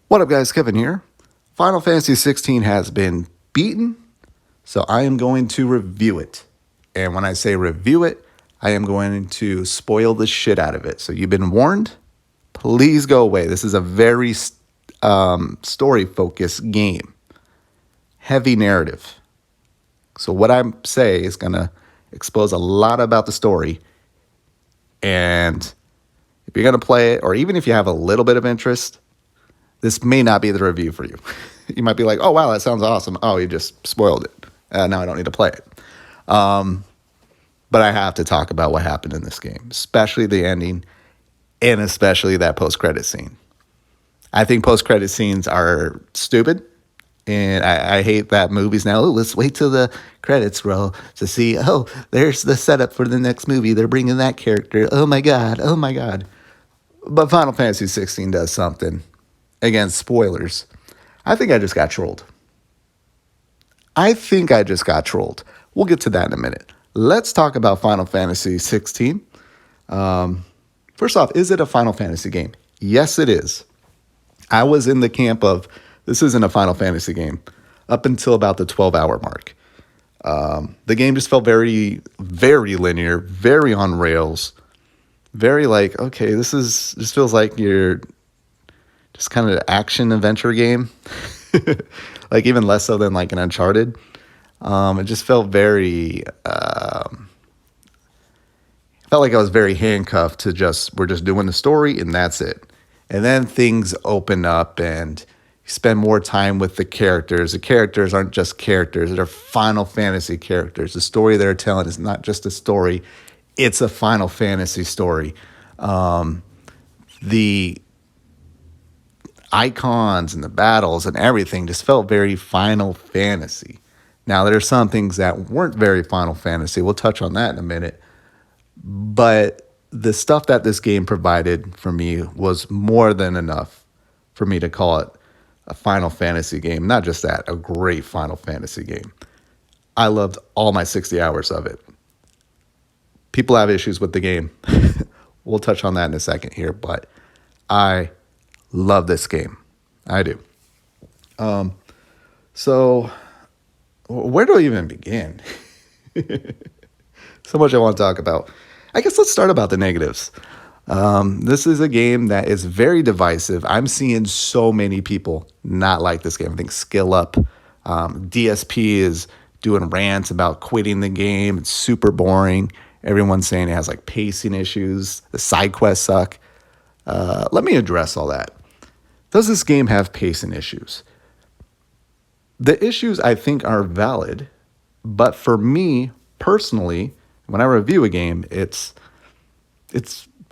What up, guys? Kevin here. Final Fantasy 16 has been beaten, so I am going to review it. And when I say review it, I am going to spoil the shit out of it. So you've been warned. Please go away. This is a very story-focused game. Heavy narrative. So what I say is going to expose a lot about the story. And if you're going to play it, or even if you have a little bit of interest, this may not be the review for you. You might be like, oh, wow, that sounds awesome. Oh, you just spoiled it. Now I don't need to play it. But I have to talk about what happened in this game, especially the ending and especially that post-credit scene. I think post-credit scenes are stupid. And I hate that movies now. Oh, let's wait till the credits roll to see, oh, there's the setup for the next movie. They're bringing that character. Oh, my God. Oh, my God. But Final Fantasy 16 does something. Again, spoilers. I think I just got trolled. We'll get to that in a minute. Let's talk about Final Fantasy 16. First off, is it a Final Fantasy game? Yes, it is. I was in the camp of, this isn't a Final Fantasy game, up until about the 12-hour mark. The game just felt very, very linear, very on rails, very like, okay, this feels like you're just kind of an action adventure game. Like even less so than like an Uncharted. It just felt very, felt like I was very handcuffed to we're just doing the story and that's it. And then things open up and you spend more time with the characters. The characters aren't just characters. They're Final Fantasy characters. The story they're telling is not just a story. It's a Final Fantasy story. The icons and the battles and everything just felt very Final Fantasy. Now, there are some things that weren't very Final Fantasy. We'll touch on that in a minute. But the stuff that this game provided for me was more than enough for me to call it a Final Fantasy game. Not just that, a great Final Fantasy game. I loved all my 60 hours of it. People have issues with the game. We'll touch on that in a second here, but I love this game. I do. So where do I even begin? So much I want to talk about. I guess let's start about the negatives. This is a game that is very divisive. I'm seeing so many people not like this game. I think Skill Up, DSP is doing rants about quitting the game. It's super boring. Everyone's saying it has like pacing issues. The side quests suck. Let me address all that. Does this game have pacing issues? The issues I think are valid, but for me personally, when I review a game, it's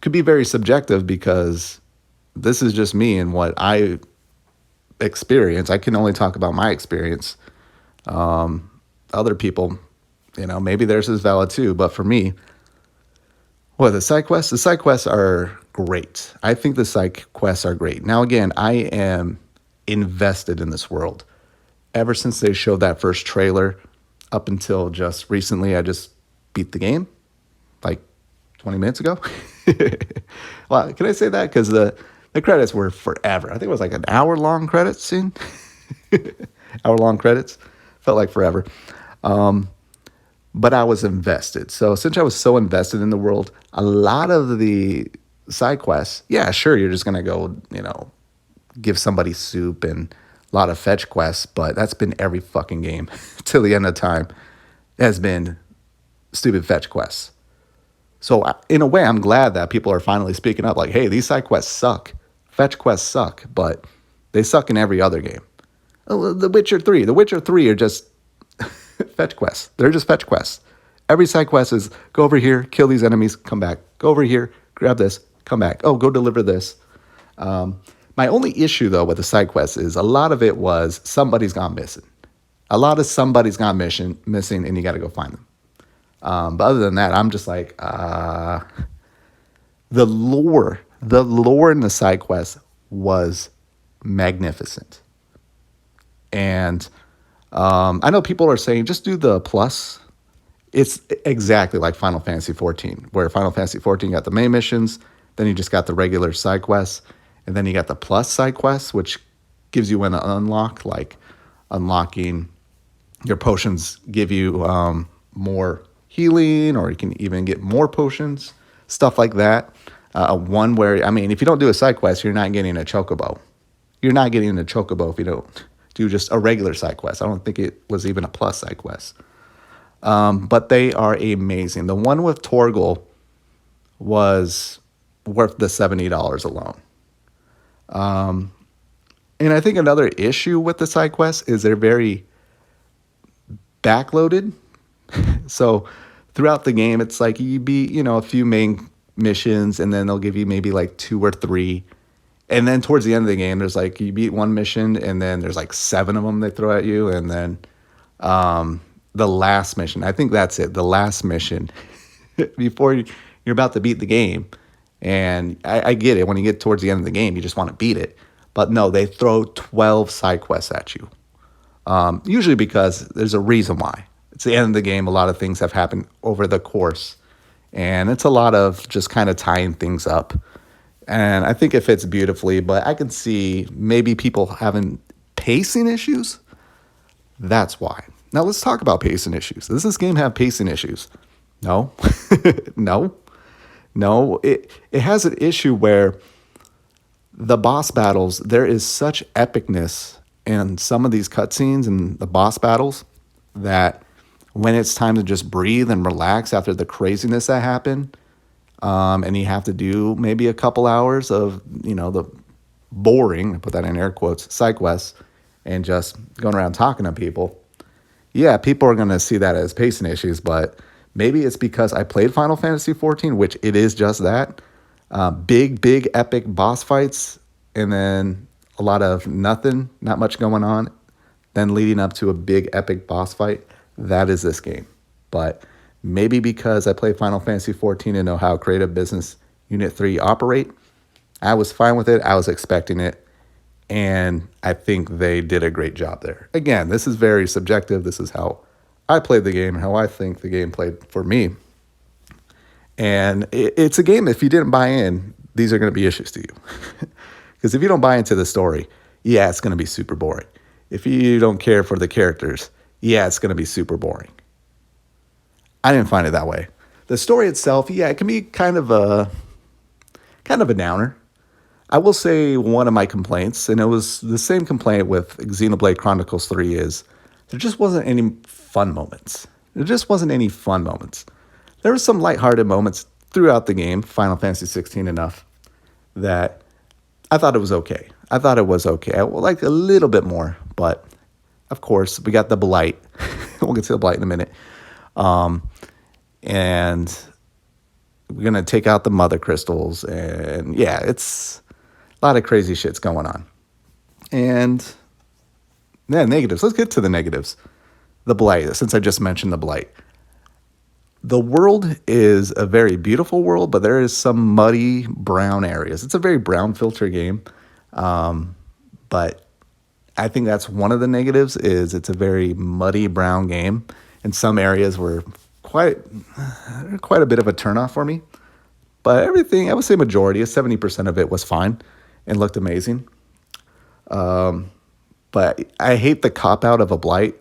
could be very subjective because this is just me and what I experience. I can only talk about my experience. Other people, maybe theirs is valid too, but for me, the side quests? The side quests are great. I think the side quests are great. Now, again, I am invested in this world. Ever since they showed that first trailer up until just recently, I just beat the game like 20 minutes ago. Well, can I say that? Because the credits were forever. I think it was like an hour-long credit scene. Hour-long credits. Felt like forever. But I was invested. So since I was so invested in the world, a lot of the side quests, yeah, sure, you're just going to go, give somebody soup and a lot of fetch quests, but that's been every fucking game till the end of time. It has been stupid fetch quests. So in a way, I'm glad that people are finally speaking up like, hey, these side quests suck. Fetch quests suck, but they suck in every other game. Oh, The Witcher 3 are just fetch quests. They're just fetch quests. Every side quest is go over here, kill these enemies, come back. Go over here, grab this, come back. Oh, go deliver this. My only issue, though, with the side quests is a lot of it was somebody's gone missing. A lot of somebody's gone missing, and you got to go find them. But other than that, I'm just like, the lore in the side quest was magnificent. And I know people are saying, just do the plus. It's exactly like Final Fantasy 14, where Final Fantasy 14 got the main missions, then you just got the regular side quests, and then you got the plus side quests, which gives you an unlock, like unlocking your potions give you more healing, or you can even get more potions, stuff like that. One where, I mean, if you don't do a side quest, you're not getting a chocobo. You're not getting a chocobo if you don't do just a regular side quest. I don't think it was even a plus side quest. But they are amazing. The one with Torgal was worth the $70 alone. And I think another issue with the side quests is they're very backloaded. So throughout the game, it's like you beat, a few main missions, and then they'll give you maybe like 2 or 3. And then towards the end of the game, there's like you beat one mission, and then there's like 7 of them they throw at you. And then the last mission, I think that's it, the last mission, before you're about to beat the game. And I get it. When you get towards the end of the game, you just want to beat it. But no, they throw 12 side quests at you. Usually because there's a reason why. It's the end of the game. A lot of things have happened over the course. And it's a lot of just kind of tying things up. And I think it fits beautifully. But I can see maybe people having pacing issues. That's why. Now let's talk about pacing issues. Does this game have pacing issues? No. No. It has an issue where the boss battles, there is such epicness in some of these cutscenes and the boss battles that when it's time to just breathe and relax after the craziness that happened, and you have to do maybe a couple hours of, the boring, I put that in air quotes, side quests, and just going around talking to people, yeah, people are going to see that as pacing issues, but maybe it's because I played Final Fantasy XIV, which it is just that. Big, epic boss fights, and then a lot of nothing, not much going on, then leading up to a big, epic boss fight. That is this game. But maybe because I played Final Fantasy XIV and know how Creative Business Unit 3 operate, I was fine with it. I was expecting it. And I think they did a great job there. Again, this is very subjective. This is how I played the game, how I think the game played for me. And it's a game, if you didn't buy in, these are going to be issues to you. Because if you don't buy into the story, yeah, it's going to be super boring. If you don't care for the characters, yeah, it's going to be super boring. I didn't find it that way. The story itself, yeah, it can be kind of a downer. I will say one of my complaints, and it was the same complaint with Xenoblade Chronicles 3, is there just wasn't any fun moments. There were some lighthearted moments throughout the game, Final Fantasy 16 enough, that I thought it was okay. I would like a little bit more, but of course, we got the Blight. We'll get to the Blight in a minute. And we're going to take out the Mother Crystals. And yeah, it's a lot of crazy shit's going on. And yeah, negatives. Let's get to the negatives. The Blight, since I just mentioned the Blight. The world is a very beautiful world, but there is some muddy brown areas. It's a very brown filter game. But I think that's one of the negatives, is it's a very muddy brown game. And some areas were quite a bit of a turnoff for me. But everything, I would say majority, 70% of it was fine and looked amazing. But I hate the cop-out of a Blight.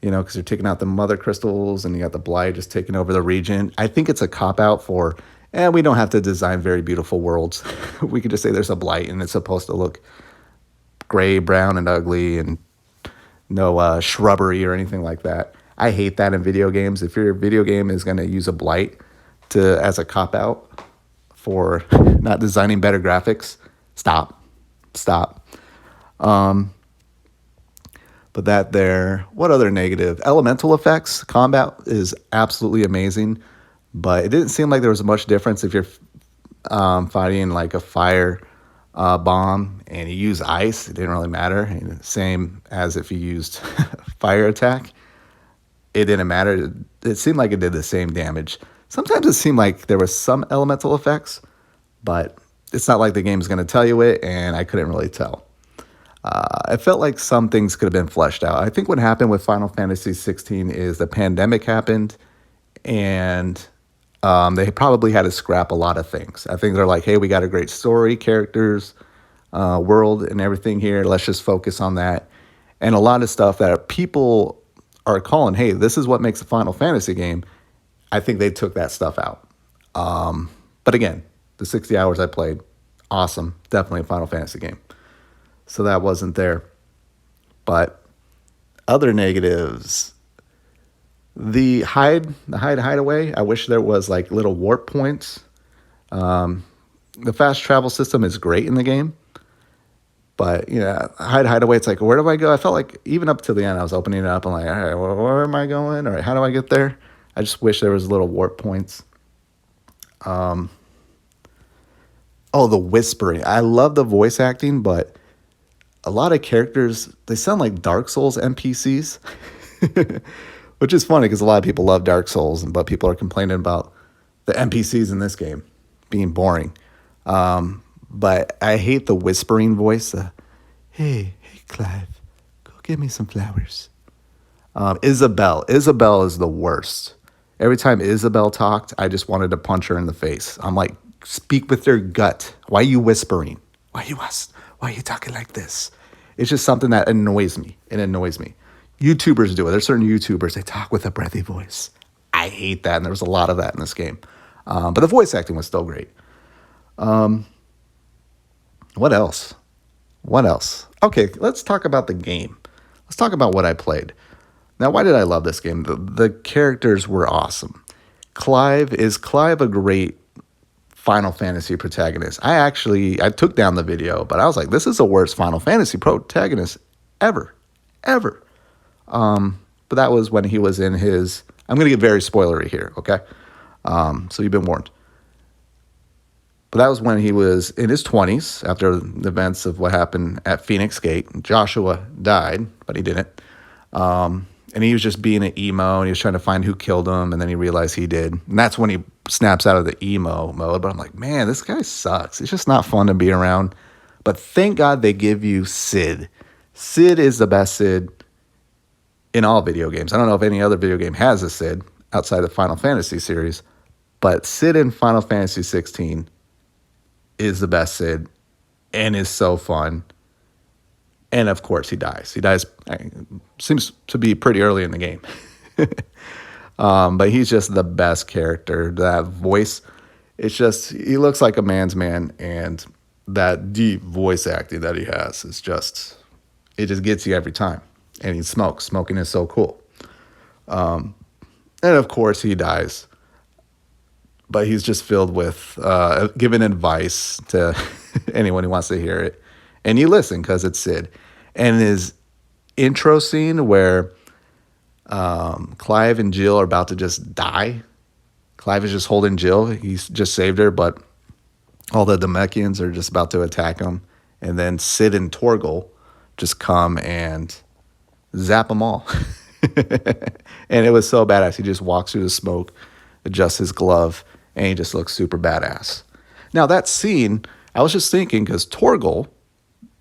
Because you're taking out the Mother Crystals and you got the Blight just taking over the region. I think it's a cop-out for, we don't have to design very beautiful worlds. We could just say there's a Blight and it's supposed to look gray, brown, and ugly, and no shrubbery or anything like that. I hate that in video games. If your video game is going to use a Blight as a cop-out for not designing better graphics, stop. But that there, what other negative? Elemental effects. Combat is absolutely amazing, but it didn't seem like there was much difference if you're fighting like a fire bomb and you use ice. It didn't really matter. And same as if you used fire attack. It didn't matter. It seemed like it did the same damage. Sometimes it seemed like there was some elemental effects, but it's not like the game is going to tell you it, and I couldn't really tell. I felt like some things could have been fleshed out. I think what happened with Final Fantasy 16 is the pandemic happened, and they probably had to scrap a lot of things. I think they're like, hey, we got a great story, characters, world and everything here. Let's just focus on that. And a lot of stuff that people are calling, hey, this is what makes a Final Fantasy game. I think they took that stuff out. But again, the 60 hours I played, awesome. Definitely a Final Fantasy game. So that wasn't there. But other negatives, the hideaway, I wish there was like little warp points. The fast travel system is great in the game. But, hideaway, it's like, where do I go? I felt like even up to the end, I was opening it up. I'm like, all right, where am I going? All right, how do I get there? I just wish there was little warp points. Oh, the whispering. I love the voice acting, but a lot of characters, they sound like Dark Souls NPCs, which is funny because a lot of people love Dark Souls, but people are complaining about the NPCs in this game being boring. But I hate the whispering voice. Hey, Clive, go get me some flowers. Isabelle is the worst. Every time Isabelle talked, I just wanted to punch her in the face. I'm like, speak with your gut. Why are you whispering? Why are you talking like this? It's just something that annoys me. It annoys me. YouTubers do it. There's certain YouTubers, they talk with a breathy voice. I hate that, and there was a lot of that in this game. But the voice acting was still great. What else? Okay, let's talk about the game. Let's talk about what I played. Now, why did I love this game? The characters were awesome. Is Clive a great Final Fantasy protagonist? I took down the video, but I was like, this is the worst Final Fantasy protagonist ever. But that was when he was in his, I'm going to get very spoilery here, okay? So you've been warned. But that was when he was in his 20s, after the events of what happened at Phoenix Gate. Joshua died, but he didn't. And he was just being an emo, and he was trying to find who killed him, and then he realized he did. And that's when he snaps out of the emo mode. But I'm like, man, this guy sucks. It's just not fun to be around. But thank God they give you Sid. Sid is the best Sid in all video games. I don't know if any other video game has a Sid outside the Final Fantasy series, but Sid in Final Fantasy 16 is the best Sid and is so fun. And of course he dies. Seems to be pretty early in the game. But he's just the best character. That voice, he looks like a man's man, and that deep voice acting that he has is it just gets you every time. And he smokes. Smoking is so cool. And of course he dies. But he's just filled with giving advice to anyone who wants to hear it. And you listen because it's Sid. And his intro scene where Clive and Jill are about to just die. Clive is just holding Jill. He's just saved her, but all the Namekians are just about to attack him. And then Sid and Torgal just come and zap them all. And it was so badass. He just walks through the smoke, adjusts his glove, and he just looks super badass. Now, that scene, I was just thinking, because Torgal,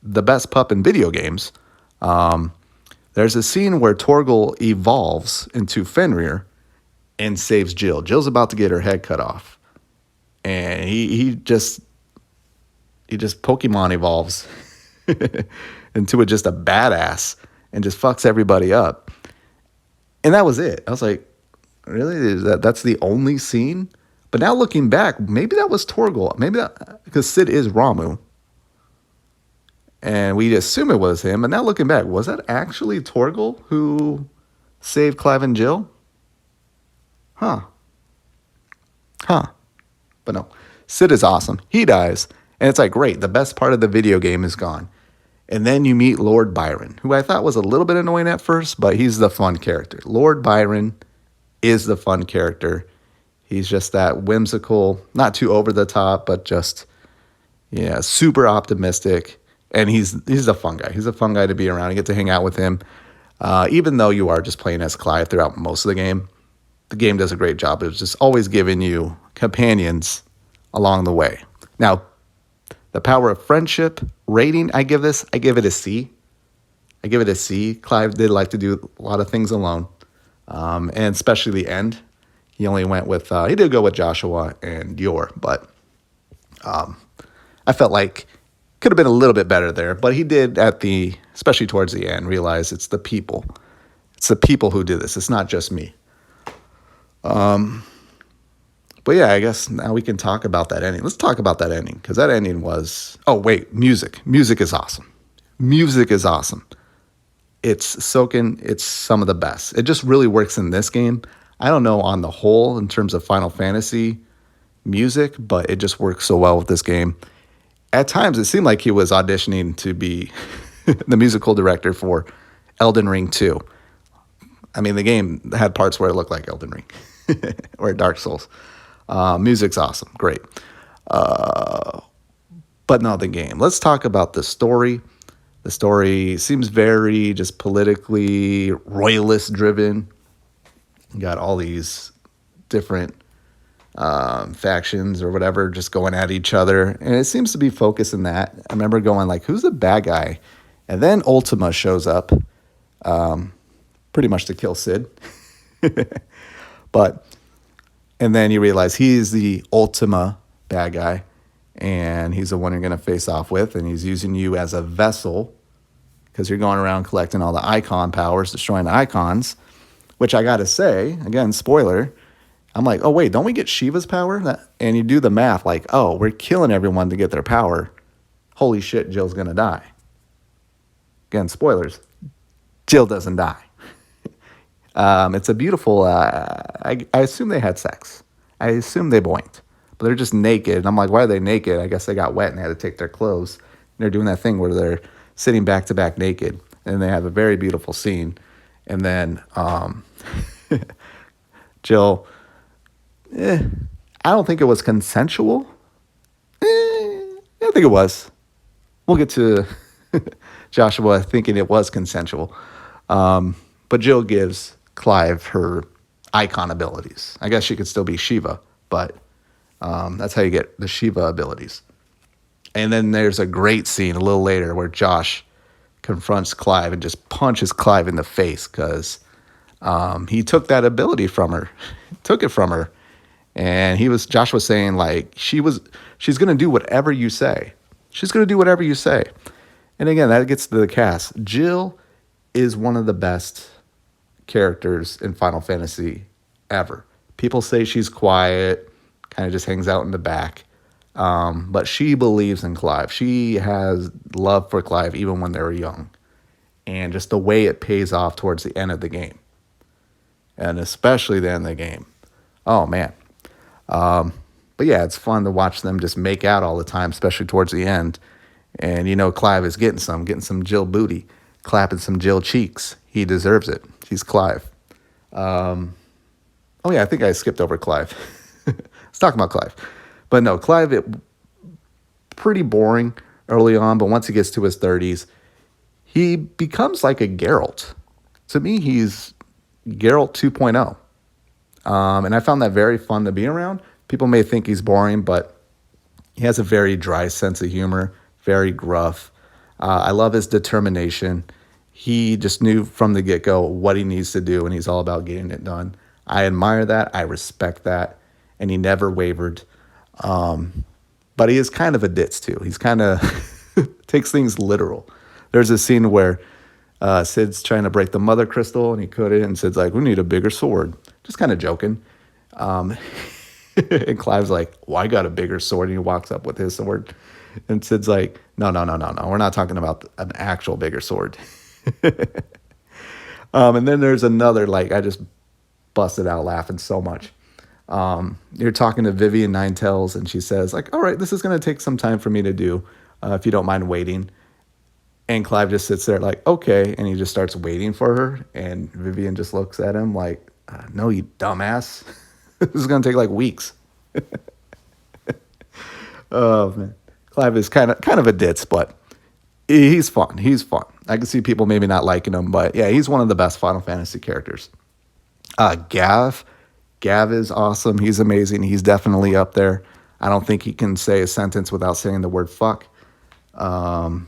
the best pup in video games, there's a scene where Torgal evolves into Fenrir and saves Jill. Jill's about to get her head cut off. And he just Pokemon evolves into just a badass and just fucks everybody up. And that was it. I was like, really? That's the only scene? But now looking back, maybe that was Torgal. Maybe that, because Sid is Ramu. And we assume it was him. But now looking back, was that actually Torgal who saved Clive and Jill? Huh. But no, Sid is awesome. He dies. And it's like, great, the best part of the video game is gone. And then you meet Lord Byron, who I thought was a little bit annoying at first, but he's the fun character. Lord Byron is the fun character. He's just that whimsical, not too over the top, but just, super optimistic. And he's a fun guy. He's a fun guy to be around. You get to hang out with him. Even though you are just playing as Clive throughout most of the game does a great job. It's just always giving you companions along the way. Now, the power of friendship rating, I give it a C. Clive did like to do a lot of things alone. And especially the end. He only went with, he did go with Joshua and Yor, but I felt like Could have been a little bit better there, but he did especially towards the end, realize it's the people. It's the people who do this. It's not just me. But yeah, I guess now we can talk about that ending. Let's talk about that ending, because that ending was, oh wait, music. Music is awesome. Music is awesome. It's soaking. It's some of the best. It just really works in this game. I don't know on the whole in terms of Final Fantasy music, but it just works so well with this game. At times, it seemed like he was auditioning to be the musical director for Elden Ring 2. I mean, the game had parts where it looked like Elden Ring or Dark Souls. Music's awesome. Great. But no, the game. Let's talk about the story. The story seems very just politically royalist driven. You got all these different factions or whatever just going at each other. And it seems to be focused in that. I remember going like, who's the bad guy? And then Ultima shows up pretty much to kill Sid. And then you realize he's the Ultima bad guy. And he's the one you're going to face off with. And he's using you as a vessel because you're going around collecting all the icon powers, destroying the icons. Which I got to say, again, spoiler, I'm like, oh, wait, don't we get Shiva's power? And you do the math like, oh, we're killing everyone to get their power. Holy shit, Jill's going to die. Again, spoilers. Jill doesn't die. It's a beautiful, I assume they had sex. I assume they boinked. But they're just naked. And I'm like, why are they naked? I guess they got wet and they had to take their clothes. And they're doing that thing where they're sitting back to back naked. And they have a very beautiful scene. And then Jill, I don't think it was consensual. I think it was. We'll get to Joshua thinking it was consensual. But Jill gives Clive her icon abilities. I guess she could still be Shiva, but that's how you get the Shiva abilities. And then there's a great scene a little later where Josh confronts Clive and just punches Clive in the face because he took that ability from her, took it from her. And Josh was saying like, she's going to do whatever you say. She's going to do whatever you say. And again, that gets to the cast. Jill is one of the best characters in Final Fantasy ever. People say she's quiet, kind of just hangs out in the back. But she believes in Clive. She has love for Clive even when they were young. And just the way it pays off towards the end of the game. And especially the end of the game. Oh, man. But yeah, it's fun to watch them just make out all the time, especially towards the end. And you know Clive is getting some Jill booty, clapping some Jill cheeks. He deserves it. He's Clive. Oh yeah, I think I skipped over Clive. Let's talk about Clive. But no, Clive, pretty boring early on, but once he gets to his 30s, he becomes like a Geralt. To me, he's Geralt 2.0. And I found that very fun to be around. People may think he's boring, but he has a very dry sense of humor, very gruff. I love his determination. He just knew from the get-go what he needs to do, and he's all about getting it done. I admire that. I respect that. And he never wavered. But he is kind of a ditz, too. He's kind of takes things literal. There's a scene where Sid's trying to break the mother crystal, and he couldn't, and Sid's like, we need a bigger sword. Just kind of joking. And Clive's like, well, I got a bigger sword. And he walks up with his sword. And Sid's like, no. We're not talking about an actual bigger sword. And then there's another, like, I just busted out laughing so much. You're talking to Vivian Ninetales, and she says, like, all right, this is going to take some time for me to do, if you don't mind waiting. And Clive just sits there like, okay. And he just starts waiting for her. And Vivian just looks at him like, no, you dumbass. This is going to take like weeks. Oh, man. Clive is kind of a ditz, but he's fun. He's fun. I can see people maybe not liking him, but yeah, he's one of the best Final Fantasy characters. Gav is awesome. He's amazing. He's definitely up there. I don't think he can say a sentence without saying the word fuck. Tarya,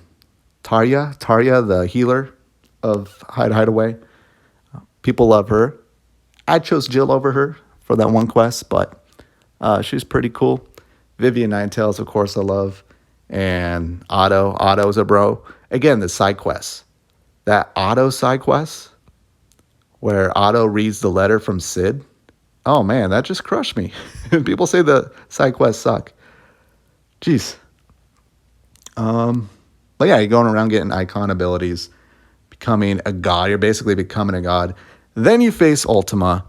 the healer of Hideaway. People love her. I chose Jill over her for that one quest, but she's pretty cool. Vivian Ninetales, of course, I love. and Otto's a bro. Again, the side quests. That Otto side quest where Otto reads the letter from Sid. Oh man, that just crushed me. People say the side quests suck. Jeez. But yeah, you're going around getting icon abilities, becoming a god. You're basically becoming a god. Then you face Ultima,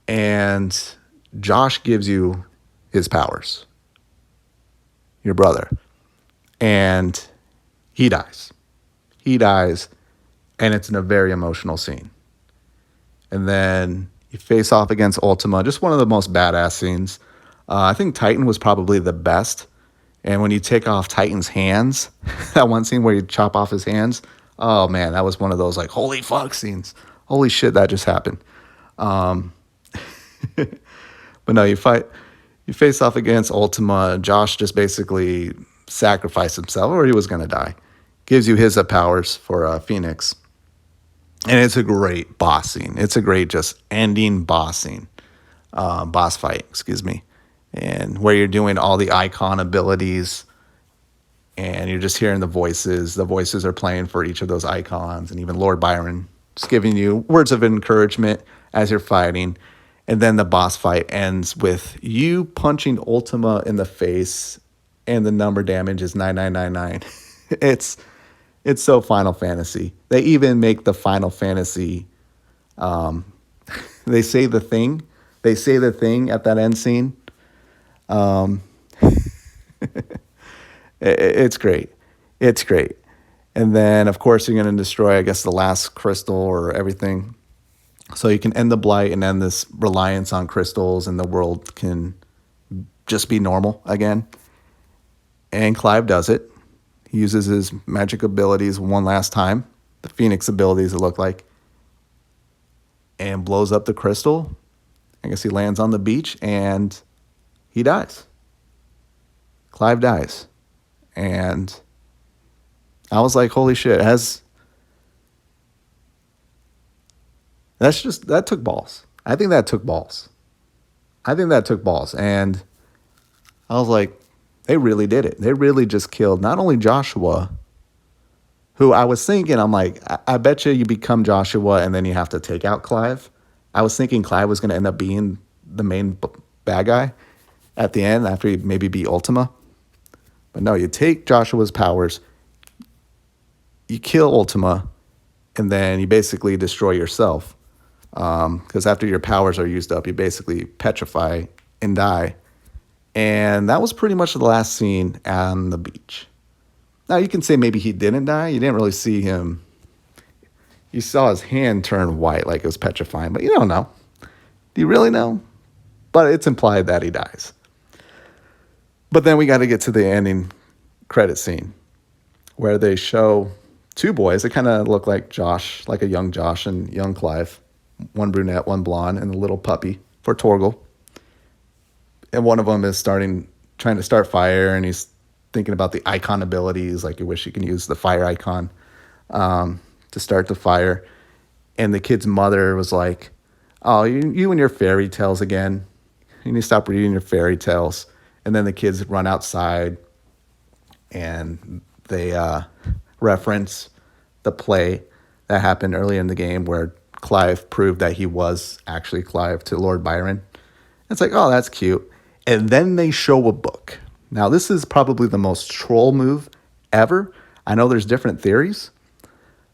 and Josh gives you his powers. Your brother. And he dies. He dies, and it's in a very emotional scene. And then you face off against Ultima, just one of the most badass scenes. I think Titan was probably the best. And when you take off Titan's hands, that one scene where you chop off his hands, oh man, that was one of those like, holy fuck scenes. Holy shit, that just happened. But no, you face off against Ultima. Josh just basically sacrificed himself, or he was going to die. Gives you his powers for Phoenix. And it's a great boss scene. It's a great just ending boss scene. Boss fight, excuse me. And where you're doing all the icon abilities and you're just hearing the voices. The voices are playing for each of those icons, and even Lord Byron just giving you words of encouragement as you're fighting. And then the boss fight ends with you punching Ultima in the face, and the number damage is 9999. It's so Final Fantasy. They even make the Final Fantasy, they say the thing. They say the thing at that end scene. It's great. It's great. And then, of course, you're going to destroy, I guess, the last crystal or everything. So you can end the blight and end this reliance on crystals, and the world can just be normal again. And Clive does it. He uses his magic abilities one last time, the Phoenix abilities it look like, and blows up the crystal. I guess he lands on the beach, and he dies. Clive dies. And I was like, holy shit, that took balls. I think that took balls. And I was like, they really did it. They really just killed not only Joshua, who I was thinking, I'm like, I bet you become Joshua and then you have to take out Clive. I was thinking Clive was going to end up being the main bad guy at the end after he maybe beat Ultima. But no, you take Joshua's powers, you kill Ultima, and then you basically destroy yourself. Because after your powers are used up, you basically petrify and die. And that was pretty much the last scene on the beach. Now, you can say maybe he didn't die. You didn't really see him. You saw his hand turn white like it was petrifying, but you don't know. Do you really know? But it's implied that he dies. But then we got to get to the ending credit scene where they show two boys. They kind of look like Josh, like a young Josh and young Clive. One brunette, one blonde, and a little puppy for Torgal. And one of them is trying to start fire, and he's thinking about the icon abilities, like you wish you can use the fire icon to start the fire. And the kid's mother was like, oh, you and your fairy tales again. You need to stop reading your fairy tales. And then the kids run outside, and they reference the play that happened early in the game where Clive proved that he was actually Clive to Lord Byron. It's like, oh, that's cute. And then they show a book. Now, this is probably the most troll move ever. I know there's different theories.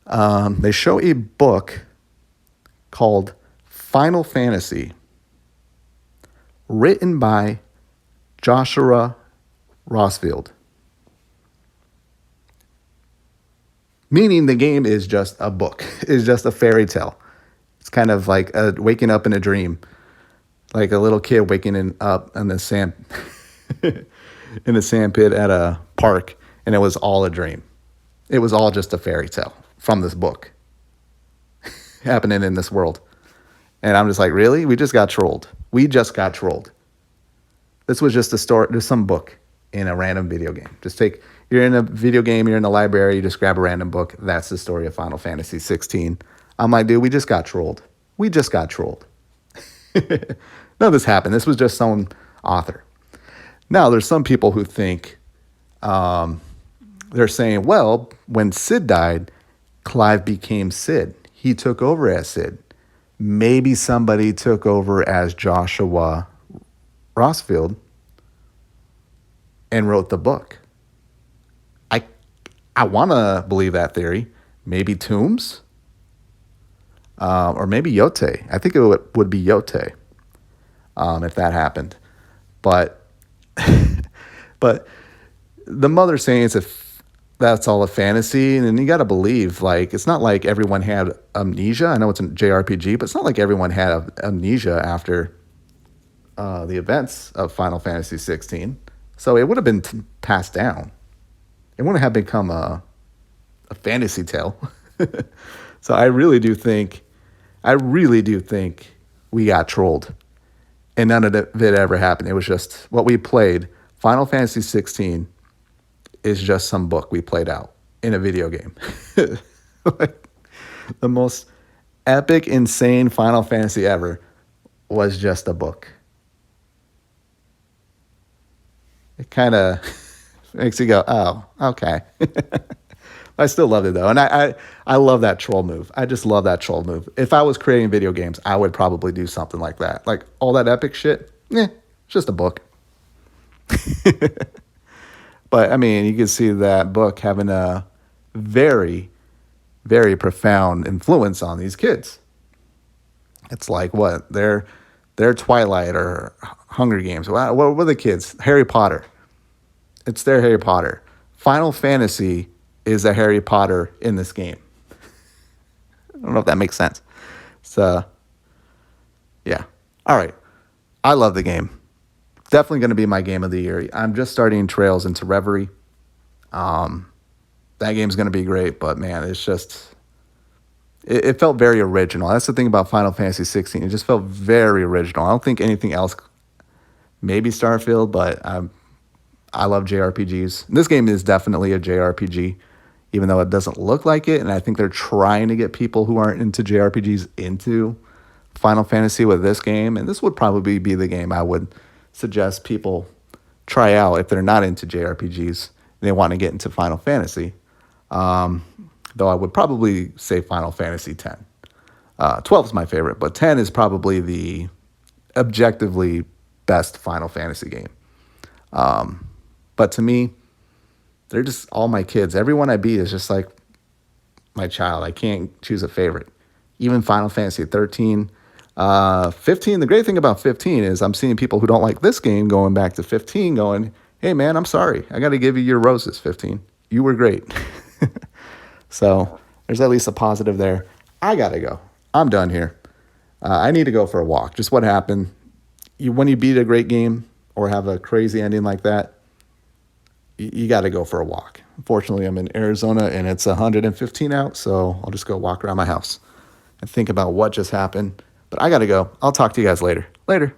They show a book called Final Fantasy, written by Joshua Rossfield. Meaning the game is just a book. It's just a fairy tale. It's kind of like waking up in a dream. Like a little kid waking up in the sand in the sand pit at a park, and it was all a dream. It was all just a fairy tale from this book happening in this world. And I'm just like, really? We just got trolled. This was just a story, just some book in a random video game. You're in a video game, you're in the library, you just grab a random book. That's the story of Final Fantasy 16. I'm like, dude, we just got trolled. None of this happened. This was just some author. Now, there's some people who think, They're saying, well, when Sid died, Clive became Sid. He took over as Sid. Maybe somebody took over as Joshua Rossfield and wrote the book. I I want to believe that theory. Maybe Toombs, or maybe Yote. I think it would be Yote, if that happened. But but the mother saying that's all a fantasy, and you got to believe, like, it's not like everyone had amnesia. I know it's a JRPG, but it's not like everyone had amnesia after the events of Final Fantasy 16. So it would have been passed down. It wouldn't have become a fantasy tale. So I really do think we got trolled, and none of it ever happened. It was just what we played. Final Fantasy 16 is just some book we played out in a video game. Like, the most epic, insane Final Fantasy ever was just a book. It kind of makes you go, oh, okay. I still loved it though. And I love that troll move. I just love that troll move. If I was creating video games, I would probably do something like that. Like, all that epic shit, it's just a book. But I mean, you can see that book having a very, very profound influence on these kids. It's like what? Their Twilight or Hunger Games. What were the kids? Harry Potter. It's their Harry Potter. Final Fantasy is a Harry Potter in this game. I don't know if that makes sense. So, yeah. All right. I love the game. Definitely going to be my game of the year. I'm just starting Trails into Reverie. That game's going to be great, but man, it's just, it felt very original. That's the thing about Final Fantasy 16. It just felt very original. I don't think anything else, maybe Starfield, but I love JRPGs. This game is definitely a JRPG, even though it doesn't look like it. And I think they're trying to get people who aren't into JRPGs into Final Fantasy with this game. And this would probably be the game I would suggest people try out if they're not into JRPGs and they want to get into Final Fantasy. Though I would probably say Final Fantasy 10. 12 is my favorite, but 10 is probably the objectively best Final Fantasy game. But to me, they're just all my kids. Everyone I beat is just like my child. I can't choose a favorite. Even Final Fantasy 13, 15. The great thing about 15 is I'm seeing people who don't like this game going back to 15 going, hey, man, I'm sorry. I got to give you your roses, 15. You were great. So there's at least a positive there. I got to go. I'm done here. I need to go for a walk. Just what happened. When you beat a great game or have a crazy ending like that, you got to go for a walk. Unfortunately, I'm in Arizona and it's 115 out, so I'll just go walk around my house and think about what just happened. But I got to go. I'll talk to you guys later. Later.